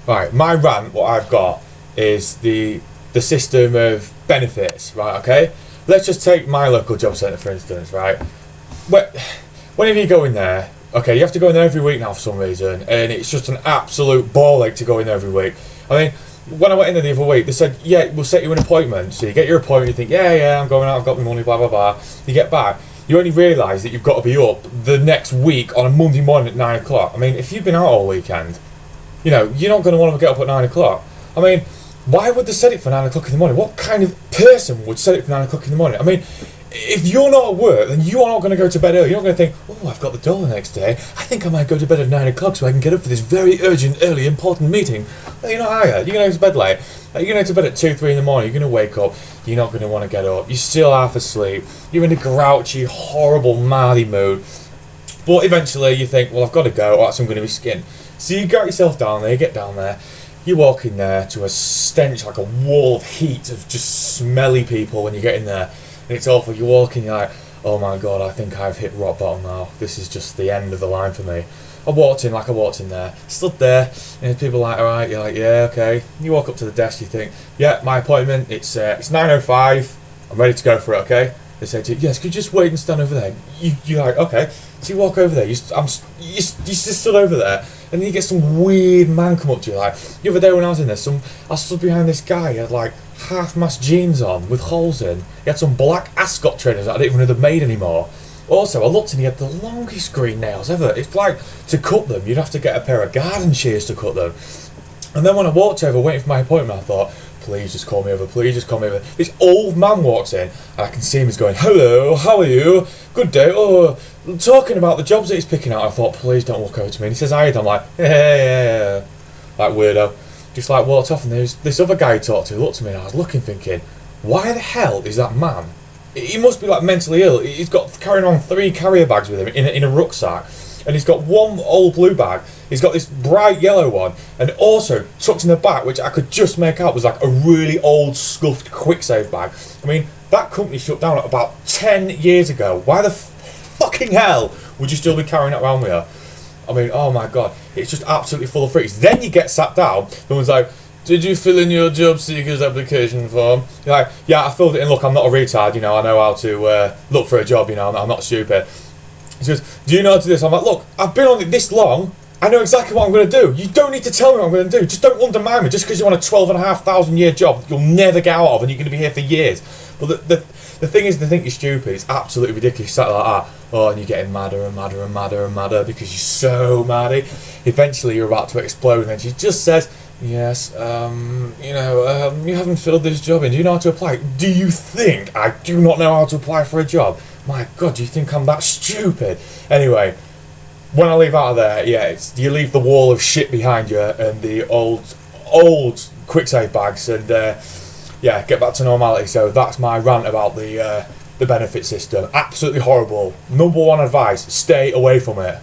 Right, my rant, what I've got, is the system of benefits, right, okay? Let's just take my local job centre, for instance, right? Whenever you go in there, okay, you have to go in there every week now for some reason, and it's just an absolute ball ache to go in there every week. I mean, when I went in there the other week, they said, yeah, we'll set you an appointment. So you get your appointment, you think, yeah, I'm going out, I've got my money, blah, blah, blah. You get back, you only realise that you've got to be up the next week on a Monday morning at 9 o'clock. I mean, if you've been out all weekend, you know, you're not going to want to get up at 9 o'clock. I mean, why would they set it for 9 o'clock in the morning? What kind of person would set it for 9 o'clock in the morning? I mean, if you're not at work, then you are not going to go to bed early. You're not going to think, oh, I've got the dole the next day. I think I might go to bed at 9 o'clock so I can get up for this very urgent, early, important meeting. Well, you're not, are you? You're going to go to bed late. You're going to go to bed at 2, 3 in the morning. You're going to wake up. You're not going to want to get up. You're still half asleep. You're in a grouchy, horrible, mardy mood. But eventually you think, well, I've got to go, or else I'm going to be skinned. So you got yourself down there, you get down there, you walk in there to a stench, like a wall of heat of just smelly people when you get in there. And it's awful. You walk in, you're like, oh my god, I think I've hit rock bottom now. This is just the end of the line for me. I walked in there, stood there, and people are like, alright, you're like, yeah, okay. You walk up to the desk, you think, yeah, my appointment, it's 9:05, I'm ready to go for it, okay? They say to you, yes, could you just wait and stand over there? You're like, okay. So you walk over there, you just stood over there, and then you get some weird man come up to you, like, the other day when I was in there, I stood behind this guy, he had like half-mast jeans on with holes in, he had some black ascot trainers that I didn't even know they'd made anymore. Also, I looked and he had the longest green nails ever. It's like, to cut them, you'd have to get a pair of garden shears to cut them. And then when I walked over waiting for my appointment, I thought, please just call me over, please just call me over. This old man walks in, and I can see him, he's going, hello, how are you? Good day. Oh, talking about the jobs that he's picking out. I thought, please don't walk over to me. And he says, hi, I'm like, yeah. Like weirdo. Just like walked off, and there's this other guy he talked to who looked at me, and I was looking thinking, why the hell is that man? He must be like mentally ill. He's got carrying on 3 carrier bags with him in a rucksack. And he's got one old blue bag, he's got this bright yellow one, and also tucked in the back, which I could just make out was like a really old scuffed quick save bag. I mean, that company shut down about 10 years ago. Why the fucking hell would you still be carrying it around with you? I mean, oh my god, it's just absolutely full of freaks. Then you get sat down, someone's like, did you fill in your job seeker's application form? You're like, yeah, I filled it in, look, I'm not a retard, you know, I know how to look for a job, you know, I'm not stupid. He says, do you know how to do this? I'm like, look, I've been on it this long, I know exactly what I'm going to do. You don't need to tell me what I'm going to do. Just don't undermine me. Just because you're on a 12,500 year job you'll never get out of and you're going to be here for years. But the thing is, they think you're stupid. It's absolutely ridiculous. You sat like that, oh, and you're getting madder and madder and madder and madder because you're so maddy. Eventually you're about to explode, and then she just says, yes, you haven't filled this job in. Do you know how to apply? Do you think I do not know how to apply for a job? My god, do you think I'm that stupid? Anyway, when I leave out of there, yeah, you leave the wall of shit behind you and the old quick save bags, and yeah, get back to normality. So that's my rant about the benefit system. Absolutely horrible. Number 1 advice: stay away from it.